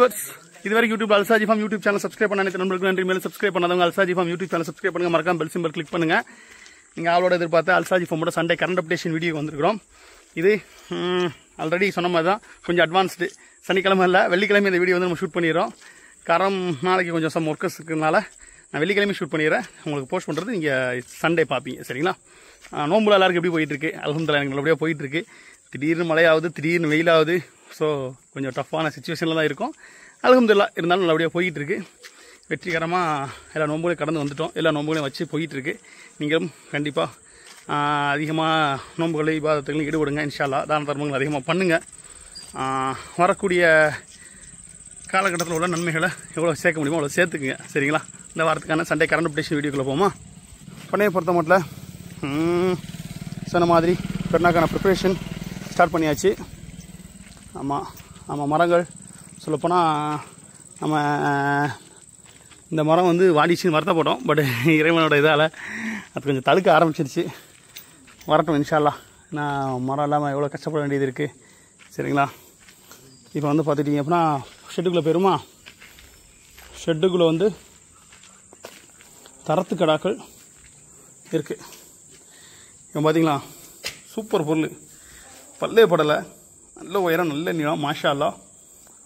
Viewers, இதுவரைக்கும் YouTube அல்சாஜி form YouTube channel subscribe பண்ண அனைத்து நண்பர்களுக்கு நன்றி. மேலும் சப்ஸ்கிரைப் பண்ணாதவங்க அல்சாஜி ஃபார்ம் யூடியூப் சேனல் சப்ஸ்கிரைப் பண்ணுங்க, மறக்காம பெல் சிம்பல் கிளிக் பண்ணுங்க. நீங்கள் அவளோட எதிர்பார்த்த அல்சாஜி ஃபார்மோட சண்டே கரண்ட் அப்டேஷன் வீடியோ வந்திருக்கிறோம். இது ஆல்ரெடி சொன்ன மாதிரி தான், கொஞ்சம் அட்வான்ஸ்டு. சனிக்கிழமை இல்லை, வெள்ளிக்கிழமை இந்த வீடியோ வந்து நம்ம ஷூட் பண்ணிடுறோம். காரணம் நாளைக்கு கொஞ்சம் சம் ஒர்க்கர்ஸ் இருக்கிறதுனால நான் வெள்ளிக்கிழமை ஷூட் பண்ணிடுறேன். உங்களுக்கு போஸ்ட் பண்ணுறது நீங்கள் சண்டே பார்ப்பீங்க, சரிங்களா? நோம்புல எல்லாருக்கும் எப்படி போயிட்டுருக்கு? அல்ஹம்துலில்லாஹ் எனக்கு நல்லபடியாக போயிட்டுருக்கு. திடீர்னு மழையாகுது, திடீர்னு வெயிலாகுது. ஸோ கொஞ்சம் டஃப்பான சுச்சுவேஷனில் தான் இருக்கும். அல்ஹம்துலில்லாஹ் இருந்தாலும் நல்லபடியாக போயிட்டுருக்கு. வெற்றிகரமாக எல்லா நோம்புகளையும் கடந்து வந்துட்டோம். எல்லா நோம்புகளையும் வச்சு போயிட்டுருக்கு. நீங்களும் கண்டிப்பாக அதிகமாக நோம்புகளை இபாதத்துகளையும் ஈடுபடுங்க. இன்ஷா அல்லாஹ் தான தர்மங்கள் அதிகமாக பண்ணுங்கள். வரக்கூடிய காலகட்டத்தில் உள்ள நன்மைகளை எவ்வளோ சேர்க்க முடியுமோ அவ்வளோ சேர்த்துக்குங்க, சரிங்களா? இந்த வாரத்துக்கான சண்டே கரண்ட் அப்டேஷன் வீடியோக்குள்ளே போமா. பண்ணையை பொறுத்த மட்டும் சொன்ன மாதிரி பெருநாக்கான ப்ரிப்பரேஷன் ஸ்டார்ட் பண்ணியாச்சு. ஆமாம் மரங்கள் சொல்லப்போனால் நம்ம இந்த மரம் வந்து வாடிச்சுன்னு வருத்தப்பட்டோம். பட் இறைவனோட இதால் அது கொஞ்சம் தடுக்க ஆரம்பிச்சிருச்சு. வரட்டும் இன்ஷா அல்லாஹ். நான் மரம் இல்லாமல் எவ்வளோ கஷ்டப்பட வேண்டியது இருக்குது, சரிங்களா? இப்போ வந்து பார்த்துட்டிங்க அப்படின்னா ஷெட்டுக்குள்ளே போயிருமா. ஷெட்டுக்குள்ளே வந்து தரத்து கடாக்கள் இருக்குது. இப்போ பார்த்தீங்களா, சூப்பர் பொருள், பல்லே படலை, நல்ல உயரம், நல்ல நீளம், மாஷா அல்லாஹ்.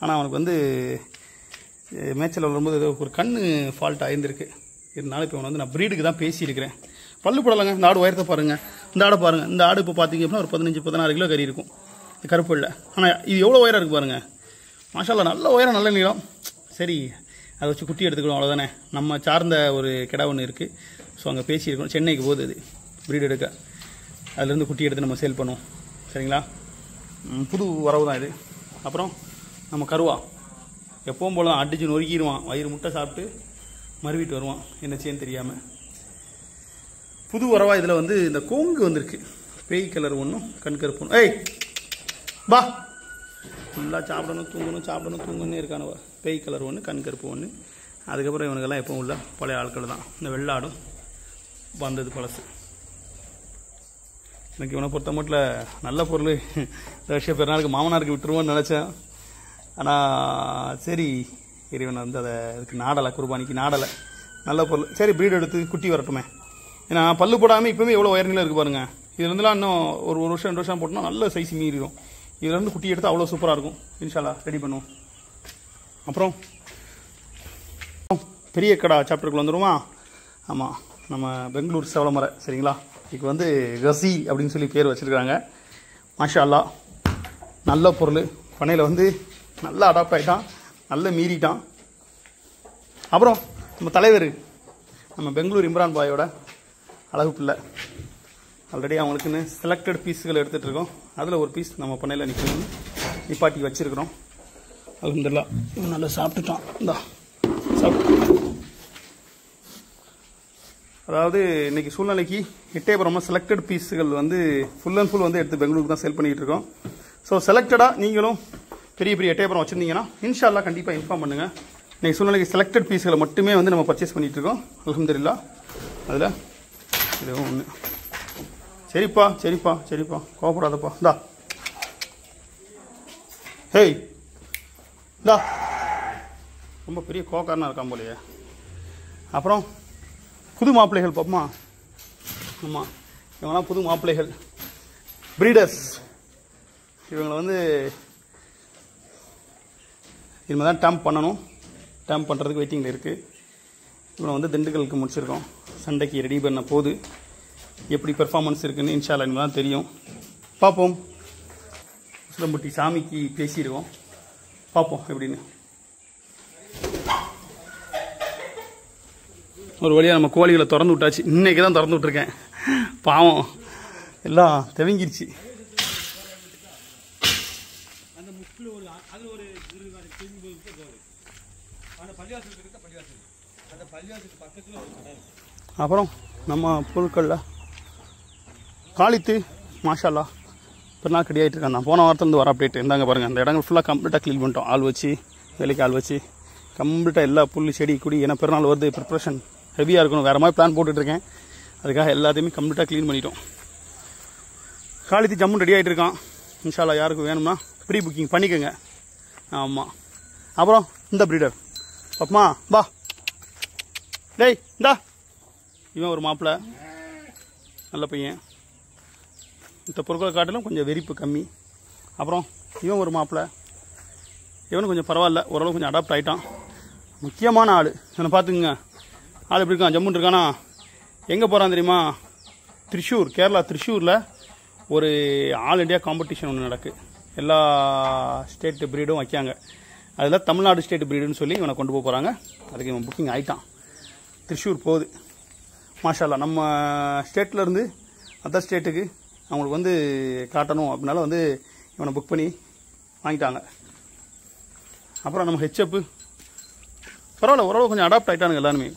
ஆனால் அவனுக்கு வந்து மேய்ச்சல் வரும்போது ஏதோ ஒரு கண்ணு ஃபால்ட் ஆயிருந்திருக்கு. இருந்தாலும் இப்போ வந்து நான் ப்ரீடுக்கு தான் பேசியிருக்கிறேன். பல்லு படலைங்க. இந்த ஆடு உயரத்தை பாருங்கள், இந்த ஆடை பாருங்கள். இந்த ஆடு இப்போ பார்த்தீங்க அப்படின்னா ஒரு 15-16 கிலோ கறி இருக்கும் கருப்பு இல்லை. ஆனால் இது எவ்வளோ உயரம் இருக்குது பாருங்கள், மாஷா அல்லாஹ். நல்ல உயரம், நல்ல நீளம். சரி, அதை வச்சு குட்டி எடுத்துக்கணும், அவ்வளோதானே. நம்ம சார்ந்த ஒரு கிடா ஒன்று இருக்குது. ஸோ அங்கே பேசியிருக்கணும். சென்னைக்கு போகுது அது ப்ரீடு எடுக்க. அதுலேருந்து குட்டி எடுத்து நம்ம சேல் பண்ணுவோம், சரிங்களா? புது வரவு தான் இது. அப்புறம் நம்ம கருவா எப்பவும் போல தான் அடிச்சு நொறுக்கிடுவான். வயிறு முட்டை சாப்பிட்டு மறுவிட்டு வருவான், என்ன செய்யன்னு தெரியாமல். புது வரவா இதில் வந்து இந்த கோங்கு வந்திருக்கு. பேய் கலர் ஒன்றும் கண்கருப்பு ஒன்று. ஏய் பா, ஃபுல்லாக சாப்பிடணும் தூங்கணும்னே இருக்கானவா. பேய் கலர் ஒன்று, கண்கருப்பு ஒன்று. அதுக்கப்புறம் இவனுக்கெல்லாம் எப்பவும் உள்ள பழைய ஆட்கள் தான். இந்த வெள்ளாடும் வந்தது பழசு. எனக்கு இவனை பொறுத்த மட்டும் நல்ல பொருள். இந்த வருஷம் பெருநாளுக்கு மாமனாருக்கு விட்டுருவோன்னு நினச்சேன். ஆனால் சரி, இறைவன் வந்து அதை அதுக்கு நாடலை, குர்பானிக்கு நாடலை. நல்ல பொருள். சரி, ப்ரீட் எடுத்து குட்டி வரட்டுமே. ஏன்னா பல்லு போடாமல் இப்போவுமே எவ்வளோ உயரநிலை இருக்குது பாருங்கள். இதுலேருந்துலாம் இன்னும் ஒரு வருஷம் 2 வருஷம் போட்டோம்னா நல்ல சைஸ் மீறிடும். இதுலேருந்து குட்டி எடுத்து அவ்வளோ சூப்பராக இருக்கும். இன்ஷா அல்லாஹ் ரெடி பண்ணுவோம். அப்புறம் பெரிய கடா சாப்டருக்குள்ள வந்துடுமா. ஆமாம், நம்ம பெங்களூர் செவலமரை, சரிங்களா? இதுக்கு வந்து கசி அப்படின்னு சொல்லி பேர் வச்சுருக்காங்க. மாஷா அல்லாஹ், நல்ல பொருள். பண்ணையில் வந்து நல்லா அடாப்ட் ஆகிட்டான், நல்ல மீறிட்டான். அப்புறம் நம்ம தலைவர், நம்ம பெங்களூர் இம்ரான் பாயோட அழகு பிள்ளை. ஆல்ரெடி அவங்களுக்குன்னு செலக்டட் பீஸுகள் எடுத்துகிட்டு இருக்கோம். அதில் ஒரு பீஸ் நம்ம பண்ணையில் நிப்பாட்டி வச்சுருக்கிறோம். அல்ஹம்துலில்லாஹ் இவன் நல்லா சாப்பிட்டுட்டான். இந்தா சாப்பிட்டு, அதாவது இன்றைக்கி சூழ்நிலைக்கு எட்டயபுரமாக செலக்டட் பீஸுகள் வந்து ஃபுல் அண்ட் ஃபுல் வந்து எடுத்து பெங்களூருக்கு தான் சேல் பண்ணிகிட்டு இருக்கோம். ஸோ செலக்டடாக நீங்களும் பெரிய பெரிய எட்டயபுரம் வச்சுருந்தீங்கன்னா இன்ஷா அல்லாஹ் கண்டிப்பாக இன்ஃபார்ம் பண்ணுங்கள். இன்றைக்கி சூழ்நிலைக்கு செலக்டட் பீஸுகளை மட்டுமே வந்து நம்ம பர்ச்சேஸ் பண்ணிகிட்டு இருக்கோம். அல்ஹம்துலில்லாஹ். அதில் இதுவும் ஒன்று. சரிப்பா கோவப்படாதப்பா. இந்தா ஹேய், இந்தா ரொம்ப பெரிய கோக்காரனாக இருக்கான் போலையே. அப்புறம் புது மாப்பிள்ளைகள் பார்ப்போமா. ஆமாம், இவங்களாம் புது மாப்பிள்ளைகள், ப்ரீடர்ஸ். இவங்களை வந்து இனிமேல் தான் டேம்ப் பண்ணணும். டேம்ப் பண்ணுறதுக்கு வெயிட்டிங்கில் இருக்குது. இவனை வந்து திண்டுக்கலுக்கு முடிச்சிருக்கோம். சண்டைக்கு ரெடி பண்ண போது எப்படி பெர்ஃபார்மன்ஸ் இருக்குன்னு இன்ஷா அல்லாஹ் இனிமேல் தான் தெரியும். பார்ப்போம். உசிலம்பட்டி சாமிக்கு பேசியிருக்கோம், பார்ப்போம் எப்படின்னு. ஒரு வழியாக நம்ம கோழிகளை திறந்து விட்டாச்சு. இன்றைக்கி தான் திறந்து விட்ருக்கேன். பாவம் எல்லாம் தெவங்கிருச்சு. அப்புறம் நம்ம பொருட்களில் காலித்து மாஷா அல்லாஹ் பெருநாள் ரெடி ஆகிட்டு இருக்கான். போன வாரத்துலேருந்து வர அப்டேட் இருந்தாங்க பாருங்கள். அந்த இடங்கள் ஃபுல்லாக கம்ப்ளீட்டாக க்ளீன் பண்ணிட்டோம். ஆள் வச்சு, வேலைக்கு ஆள் வச்சு கம்ப்ளீட்டாக எல்லா புல் செடி கொடி, ஏன்னா பெருநாள் வருது, ப்ரிப்ரேஷன் ஹெவியாக இருக்கணும். வேறு மாதிரி பிளான் போட்டுட்ருக்கேன். அதுக்காக எல்லாத்தையுமே கம்ப்ளீட்டாக க்ளீன் பண்ணிட்டோம். காலித்து ஜம்முன் ரெடி ஆகிட்டு இருக்கான். இன்ஷா அல்லாஹ் யாருக்கும் வேணும்னா ப்ரீ புக்கிங் பண்ணிக்கோங்க. ஆமாம், அப்புறம் இந்த ப்ரீடர் பாப்பமா பா டேய் இந்தா இவன் ஒரு மாப்பிள்ளை நல்ல பையன். இந்த பொருட்களை காட்டிலும் கொஞ்சம் வெறிப்பு கம்மி. அப்புறம் இவன் ஒரு மாப்பிள்ளை, இவனும் கொஞ்சம் பரவாயில்ல, ஓரளவு கொஞ்சம் அடாப்ட் ஆகிட்டான். முக்கியமான ஆள் இவனை பார்த்துக்குங்க. ஆள் எப்படி இருக்கான், ஜம்முன்னு இருக்கானா. எங்கே போகிறான் தெரியுமா, திரிஷூர், கேரளா திரிஷூரில் ஒரு ஆல் இண்டியா காம்படிஷன் ஒன்று நடக்கு. எல்லா ஸ்டேட் ப்ரீடும் வைக்காங்க. அதில் தமிழ்நாடு ஸ்டேட் ப்ரீடுன்னு சொல்லி இவனை கொண்டு போக போகிறாங்க. அதுக்கு இவன் புக்கிங் ஆகிட்டான். திரிஷூர் போகுது. மாஷால்லா, நம்ம ஸ்டேட்லேருந்து அதர் ஸ்டேட்டுக்கு அவங்களுக்கு வந்து காட்டணும் அப்படின்னால வந்து இவனை புக் பண்ணி வாங்கிட்டாங்க. அப்புறம் நம்ம ஹெச்எப்பு பரவாயில்ல, ஓரளவு கொஞ்சம் அடாப்ட் ஆகிட்டானுங்க எல்லாருமே.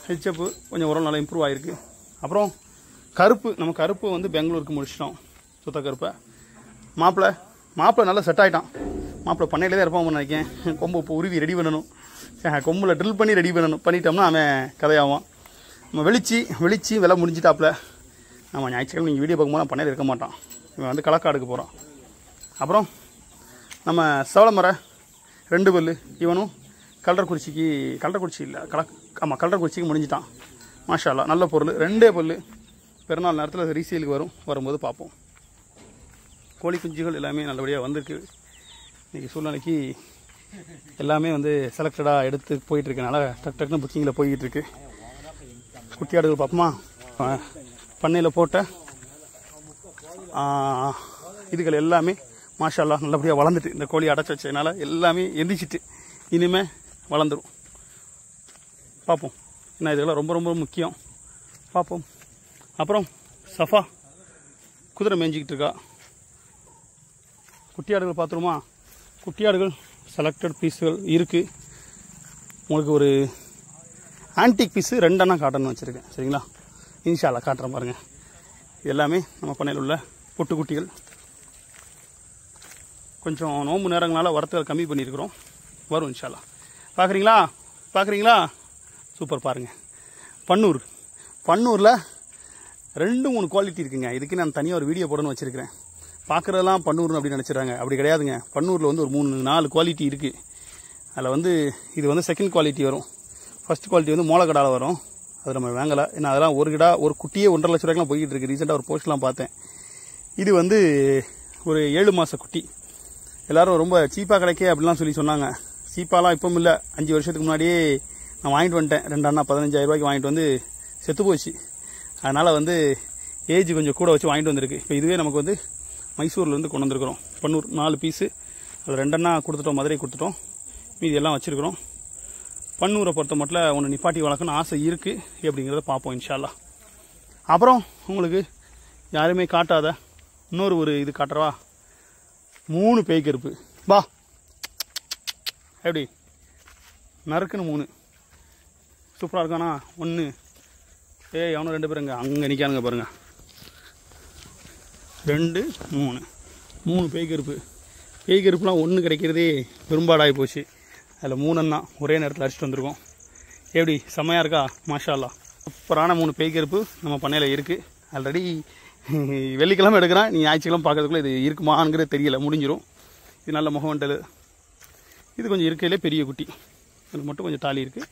ஹெச்எப்பு கொஞ்சம் ஓரளவு நல்லா இம்ப்ரூவ் ஆகிருக்கு. அப்புறம் கருப்பு, நம்ம கருப்பு வந்து பெங்களூருக்கு முடிச்சிட்டோம், சுத்த கருப்பை. மாப்பிள்ளை நல்லா செட் ஆகிட்டான். மாப்பிள்ளை பண்ணையிலே தான் இருப்பான் நினைக்கிறேன். கொம்பு இப்போ உருவி ரெடி பண்ணணும், கொம்பில் ட்ரில் பண்ணி ரெடி பண்ணிட்டோம்னா அவன் கதையாகும். நம்ம வெளிச்சு விலை முடிஞ்சிட்டாப்புல. நம்ம ஞாயிற்றுக்கிழமை நீங்கள் வீடியோ பார்க்கும்போது பண்ணையில் இருக்க மாட்டான். இவன் வந்து களக்காடுக்கு போகிறான். அப்புறம் நம்ம சவளமர 2 பல்லு, இவனும் கல்றக்குறிச்சிக்கு இல்லை கல்றக்குறிச்சிக்கு முடிஞ்சிட்டான். மாஷால்லா, நல்ல பொருள். 2 பல்லு. பெருநாள் நேரத்தில் ரீசேலுக்கு வரும்போது பார்ப்போம். கோழி குஞ்சுகள் எல்லாமே நல்லபடியாக வந்திருக்கு. இன்றைக்கி சூழ்நிலைக்கு எல்லாமே வந்து செலக்டடாக எடுத்து போயிட்டுருக்கனால டக்குன்னு புக்கிங்கில் போய்கிட்டு இருக்கு. குட்டி ஆடுகள் பார்ப்போமா. பண்ணையில் போட்ட இதுகள் எல்லாமே மாஷால்லா நல்லபடியாக வளர்ந்துட்டு, இந்த கோழி அடைச்சி வச்சதுனால எல்லாமே எந்திரிச்சிட்டு இனிமேல் வளர்ந்துடும். பார்ப்போம். ஏன்னா இதெல்லாம் ரொம்ப ரொம்ப முக்கியம். பார்ப்போம். அப்புறம் சஃபா குதிரை மேய்ஞ்சிக்கிட்டு இருக்கா. குட்டியாடுகள் பார்த்துருமா. குட்டியாடுகள் செலக்டட் பீஸுகள் இருக்குது. உங்களுக்கு ஒரு ஆன்டிக் பீஸு 2 அண்ணா காட்டணும்னு வச்சுருக்கேன். சரிங்களா, இன்ஷால்லா காட்டுறேன் பாருங்கள். இது எல்லாமே நம்ம பண்ணையில் உள்ள பொட்டுக்குட்டிகள். கொஞ்சம் நோம்பு நேரங்களால் வரத்துகள் கம்மி பண்ணியிருக்கிறோம். வரும் இன்ஷால்லா. பார்க்குறீங்களா சூப்பர். பாருங்கள், பன்னூரில் 2-3 குவாலிட்டி இருக்குங்க. இதுக்கு நான் தனியாக ஒரு வீடியோ போடணும்னு வச்சுருக்கிறேன். பார்க்குறதெல்லாம் பன்னூர்னு அப்படின்னு நினச்சிடுறாங்க. அப்படி கிடையாதுங்க. பன்னூரில் வந்து ஒரு 3-4 குவாலிட்டி இருக்குது. அதில் வந்து இது வந்து செகண்ட் குவாலிட்டி வரும். ஃபஸ்ட் குவாலிட்டி வந்து மோளக்கடாவில் வரும். அது நம்ம வாங்கலை. ஏன்னா அதெல்லாம் ஒரு குட்டியே 1.5 லட்ச ரூபாய்க்குலாம் போய்கிட்டு இருக்குது. ரீசெண்டாக ஒரு போஸ்ட்லாம் பார்த்தேன். இது வந்து ஒரு 7 மாத குட்டி. எல்லோரும் ரொம்ப சீப்பாக கிடைக்கே அப்படிலாம் சொன்னாங்க. சீப்பாலாம் இப்பவும் இல்லை. 5 வருஷத்துக்கு முன்னாடியே நான் வாங்கிட்டு வந்துட்டேன். 2 அண்ணா 15,000 ரூபாய்க்கு வாங்கிட்டு வந்து செத்து போச்சு. அதனால் வந்து ஏஜ் கொஞ்சம் கூட வச்சு வாங்கிட்டு வந்திருக்கு. இப்போ இதுவே நமக்கு வந்து மைசூர்லேருந்து கொண்டு வந்திருக்கிறோம். பன்னூர் 4 பீஸு. அது 2 அண்ணா கொடுத்துட்டோம், மதுரை கொடுத்துட்டோம். மீதி எல்லாம் வச்சுருக்கிறோம். பன்னூரை பொறுத்த மட்டும் ஒன்று நிப்பாட்டி வளர்க்கணும்னு ஆசை இருக்குது. எப்படிங்கிறத பார்ப்போம் இன்ஷால்லா. அப்புறம் உங்களுக்கு யாருமே காட்டாத இன்னொரு இது காட்டுறவா. 3 பேய் கருப்பு. வா, எப்படி நறுக்குன்னு 3 சூப்பராக இருக்கானா. 1 அவனும் 2 பேருங்க அங்கே நிற்கானுங்க பாருங்க. 2 3 பேய் கருப்புலாம் 1 கிடைக்கிறதே பெரும்பாடாகி போச்சு. அதில் 3 அண்ணா ஒரே நேரத்தில் அடிச்சுட்டு வந்திருக்கோம். எப்படி செம்மையாக இருக்கா. மாஷால்லா, சூப்பரான 3 பேய் கருப்பு நம்ம பண்ணையில் இருக்குது. ஆல்ரெடி வெள்ளிக்கிழமை எடுக்கிறான். நீ ஞாயிற்றுக்கிழமை பார்க்கறதுக்குள்ளே இது இருக்குமாங்கிறது தெரியல, முடிஞ்சிடும். இது நல்ல முகவண்டல். இது கொஞ்சம் இருக்கையிலே பெரிய குட்டி. இது மட்டும் கொஞ்சம் தாலி இருக்குது.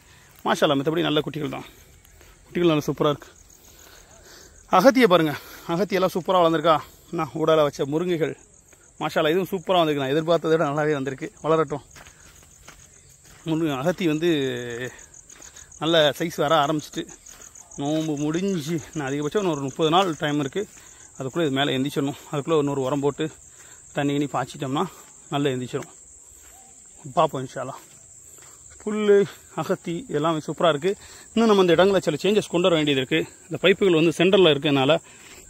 மாஷால்லா, மற்றபடி நல்ல குட்டிகள் தான். குட்டிகள் நல்லா சூப்பராக இருக்குது. அகத்தியை பாருங்கள். அகத்தியெல்லாம் சூப்பராக வளர்ந்துருக்கா. நான் உடலை வச்ச முருங்கைகள் மாஷால்லா, இதுவும் சூப்பராக வந்திருக்கு. நான் எதிர்பார்த்ததை விட நல்லாவே வந்திருக்கு. வளரட்டும். அகத்தி வந்து நல்ல சைஸ் வர ஆரம்பிச்சிட்டு நோம்பு முடிஞ்சு நான் அதிகபட்சம் ஒரு 30 நாள் டைம் இருக்குது. அதுக்குள்ளே இது மேலே எந்திரிச்சிடணும். அதுக்குள்ளே இன்னொரு உரம் போட்டு தண்ணி பாய்ச்சிட்டோம்னா நல்லா எந்திரிச்சிடும். பார்ப்போம் இன்ஷால்லா. புல், அகத்தி எல்லாமே சூப்பராக இருக்குது. இன்னும் நம்ம இந்த இடங்களில் சில சேஞ்சஸ் கொண்டு வர வேண்டியது இருக்குது. இந்த பைப்புகள் வந்து சென்டரில் இருக்கிறதுனால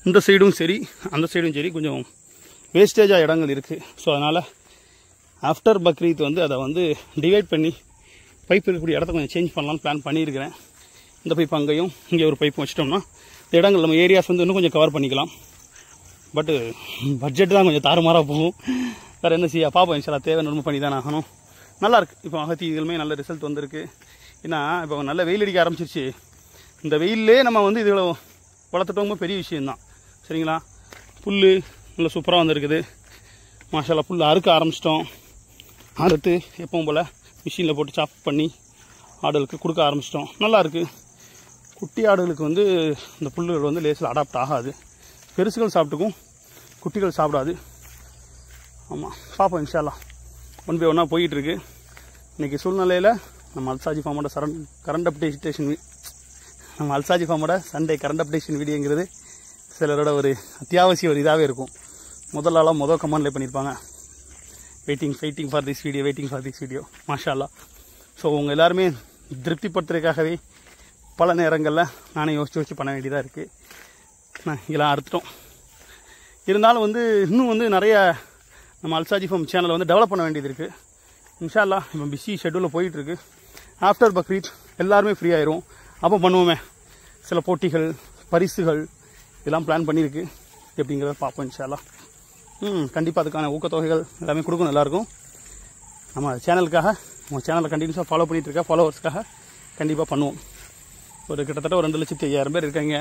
இந்த சைடும் சரி அந்த சைடும் சரி கொஞ்சம் வேஸ்டேஜாக இடங்கள் இருக்குது. ஸோ அதனால் ஆஃப்டர் பக்ரீத் வந்து அதை வந்து டிவைட் பண்ணி பைப் இருக்கக்கூடிய இடத்த கொஞ்சம் சேஞ்ச் பண்ணலான்னு பிளான் பண்ணியிருக்கிறேன். இந்த பைப் அங்கேயும் இங்கே ஒரு பைப் வச்சிட்டோம்னா இந்த இடங்கள் நம்ம ஏரியாஸ் வந்து இன்னும் கொஞ்சம் கவர் பண்ணிக்கலாம். பட்டு பட்ஜெட் தான் கொஞ்சம் தாறுமாறாக போகும். வேறு என்ன செய்ய பார்ப்போம் இன்ஷால்லா. தேவை நம்ம பண்ணி தான் ஆகணும். நல்லாயிருக்கு. இப்போ அகத்தி இதுகளுமே நல்ல ரிசல்ட் வந்திருக்கு. ஏன்னா இப்போ நல்ல வெயில் அடிக்க ஆரம்பிச்சிருச்சு. இந்த வெயிலே நம்ம வந்து இதில் வளர்த்துட்டோங்க பெரிய விஷயந்தான். சரிங்களா. புல் நல்லா சூப்பராக வந்திருக்குது. மாஷால்லா, புல் அறுக்க ஆரம்பிச்சிட்டோம். அறுத்து எப்பவும் போல் மிஷினில் போட்டு சாப் பண்ணி ஆடுகளுக்கு கொடுக்க ஆரம்பிச்சிட்டோம். நல்லாயிருக்கு. குட்டி ஆடுகளுக்கு வந்து இந்த புல்லுகள் வந்து லேசில் அடாப்ட் ஆகாது. பெருசுகள் சாப்பிட்டுக்கும், குட்டிகள் சாப்பிடாது. ஆமாம், பார்ப்போம் இன்ஷா அல்லாஹ். ஒன் பை ஒன்னாக போயிட்டுருக்கு. இன்றைக்கி சூழ்நிலையில் நம்ம அல்சாஜி ஃபார்மோட கரண்ட் அப்டேஷன் நம்ம அல்சாஜி ஃபார்மோட சண்டே கரண்ட் அப்டேஷன் வீடியோங்கிறது சிலரோட ஒரு அத்தியாவசிய ஒரு இதாகவே இருக்கும். முதல் கமெண்ட்லேயே பண்ணியிருப்பாங்க, waiting for this video Masha Allah. So உங்கள் எல்லாருமே திருப்திப்படுத்துறதுக்காகவே பல நேரங்களில் நானே யோசித்து பண்ண வேண்டியதாக இருக்குது. இதெல்லாம் அறுத்துட்டோம். இருந்தாலும் வந்து இன்னும் வந்து நிறைய நம்ம அல்சாஜி ஃபார்ம் சேனலை வந்து டெவலப் பண்ண வேண்டியது இருக்குது. இன்ஷா அல்லாஹ் இப்போ பிஸி ஷெட்யூலில் போயிட்டுருக்கு. ஆஃப்டர் பக்ரீத் எல்லாருமே ஃப்ரீ ஆயிரும். அப்போ பண்ணுவோமே சில போட்டிகள், பரிசுகள் இதெல்லாம் பிளான் பண்ணியிருக்கு. எப்படிங்கிறத பார்ப்போம் இன்ஷா அல்லாஹ். கண்டிப்பாக அதுக்கான ஊக்கத்தொகைகள் எல்லாமே கொடுக்கணும் எல்லாருக்கும். நம்ம சேனலுக்காக, உங்கள் சேனலை கண்டினியூஸாக ஃபாலோ பண்ணிகிட்டு இருக்க ஃபாலோவர்ஸ்க்காக கண்டிப்பாக பண்ணுவோம். ஒரு கிட்டத்தட்ட ஒரு 2,50,000 பேர் இருக்காங்க.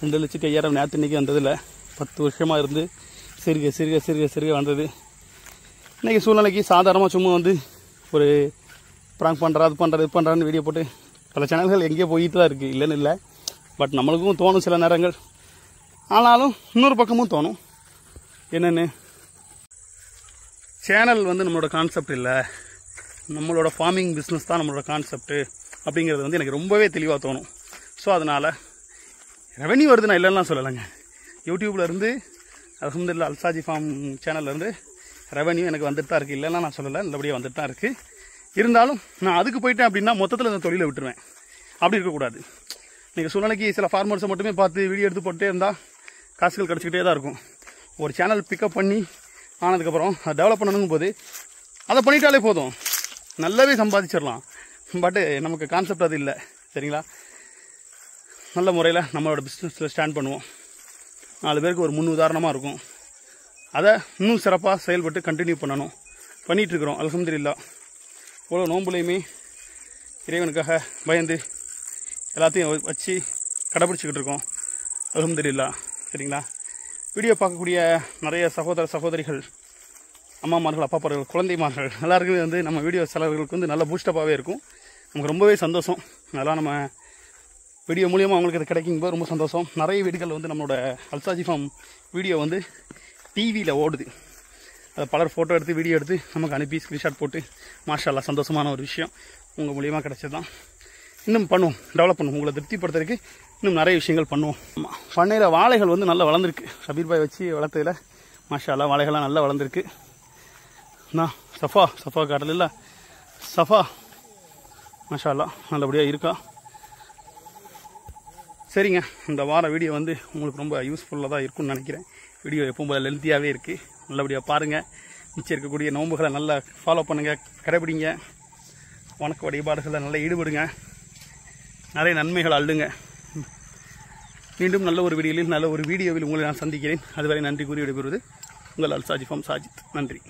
2,50,000 நேற்று இன்றைக்கி வந்ததில்ல. 10 வருஷமாக இருந்து சிறுக வந்தது. இன்றைக்கி சூழ்நிலைக்கு சாதாரணமாக சும்மா வந்து ஒரு ப்ராங்க் இது பண்ணுறான்னு வீடியோ போட்டு பல சேனல்கள் எங்கேயோ போயிட்டு தான் இருக்குது, இல்லைன்னு இல்லை. பட் நம்மளுக்கும் தோணும் சில நேரங்கள். ஆனாலும் இன்னொரு பக்கமும் தோணும், என்னென்னு சேனல் வந்து நம்மளோட கான்செப்ட் இல்லை, நம்மளோட ஃபார்மிங் பிஸ்னஸ் தான் நம்மளோட கான்செப்ட்டு அப்படிங்கிறது வந்து எனக்கு ரொம்பவே தெளிவாக தோணும். ஸோ அதனால் ரெவென்யூ வருது, நான் இல்லைன்னா சொல்லலைங்க. யூடியூப்லேருந்து அல்ஹம்துலில்லாஹ் அல்சாஜி ஃபார்ம் சேனல்லேருந்து ரெவென்யூ எனக்கு வந்துட்டு தான் இருக்குது, இல்லைன்னா நான் சொல்லலை, நல்லபடியாக வந்துட்டு தான் இருக்குது. இருந்தாலும் நான் அதுக்கு போயிட்டேன் அப்படின்னா மொத்தத்தில் இந்த தொழிலை விட்டுருவேன். அப்படி இருக்கக்கூடாது. நீங்கள் சூழ்நிலைக்கு சில ஃபார்மர்ஸை மட்டுமே பார்த்து வீடியோ எடுத்து போட்டே இருந்தால் காசுகள் கிடச்சிக்கிட்டே தான் இருக்கும். ஒரு சேனல் பிக்கப் பண்ணி ஆனதுக்கப்புறம் அதை டெவலப் பண்ணணும் போது அதை பண்ணிட்டாலே போதும், நல்லாவே சம்பாதிச்சிடலாம். பட்டு நமக்கு கான்செப்ட் அது இல்லை, சரிங்களா? நல்ல முறையில் நம்மளோட பிஸ்னஸில் ஸ்டாண்ட் பண்ணுவோம். 4 பேருக்கு ஒரு முன் உதாரணமாக இருக்கும். அதை இன்னும் சிறப்பாக செயல்பட்டு கண்டினியூ பண்ணணும். பண்ணிகிட்ருக்குறோம் அல்ஹம்துலில்லாஹ். இவ்வளோ நோம்புலையுமே இறைவனுக்காக பயந்து எல்லாத்தையும் வச்சு கடைப்பிடிச்சிக்கிட்டு இருக்கோம் அல்ஹம்துலில்லாஹ், சரிங்களா? வீடியோ பார்க்கக்கூடிய நிறைய சகோதரிகள், அம்மாமார்கள், அப்பாப்பார்கள், குழந்தைமார்கள் எல்லாருக்குமே வந்து நம்ம வீடியோ சிலர்களுக்கு வந்து நல்ல பூஸ்டப்பாகவே இருக்கும். நமக்கு ரொம்பவே சந்தோஷம். அதெல்லாம் நம்ம வீடியோ மூலியமாக அவங்களுக்கு இது கிடைக்கும்போது ரொம்ப சந்தோஷம். நிறைய வீடுகள் வந்து நம்மளோட அல்சாஜி ஃபார்ம் வீடியோ வந்து டிவியில் ஓடுது. அதை பலர் ஃபோட்டோ எடுத்து வீடியோ எடுத்து நமக்கு அனுப்பி ஸ்க்ரீன்ஷாட் போட்டு மாஷா அல்லாஹ் சந்தோஷமான ஒரு விஷயம் உங்கள் மூலியமாக கிடைச்சது தான். இன்னும் பண்ணுவோம், டெவலப் பண்ணுவோம். உங்களை திருப்திப்படுத்துறதுக்கு இன்னும் நிறைய விஷயங்கள் பண்ணுவோம். பண்ணையில் வாழைகள் வந்து நல்லா வளர்ந்துருக்கு. ஷபீர் பாய் வச்சு வளர்த்ததில் மாஷா அல்லாஹ் வாழைகள்லாம் நல்லா வளர்ந்துருக்கு. நான் சஃபா காட்டல இல்லை, சஃபா மாஷா அல்லாஹ் நல்லபடியாக இருக்கா. சரிங்க, இந்த வார வீடியோ வந்து உங்களுக்கு ரொம்ப யூஸ்ஃபுல்லாக தான் இருக்கும்னு நினைக்கிறேன். வீடியோ எப்பவும் போல லென்த்தியாகவே இருக்குது. நல்லபடியாக பாருங்கள். மிச்சம் இருக்கக்கூடிய நோம்புகளை நல்லா ஃபாலோ பண்ணுங்கள், கடைபிடிங்க. வணக்க வழிபாடுகளில் நல்லா ஈடுபடுங்க. நிறைய நன்மைகள் அள்ளுங்க. மீண்டும் நல்ல ஒரு வீடியோவில் உங்களை நான் சந்திக்கிறேன். அதுவரை நன்றி கூறி விடைபெறுவது உங்கள் அல்சாஜி ஃபார்ம் சாஜித். நன்றி.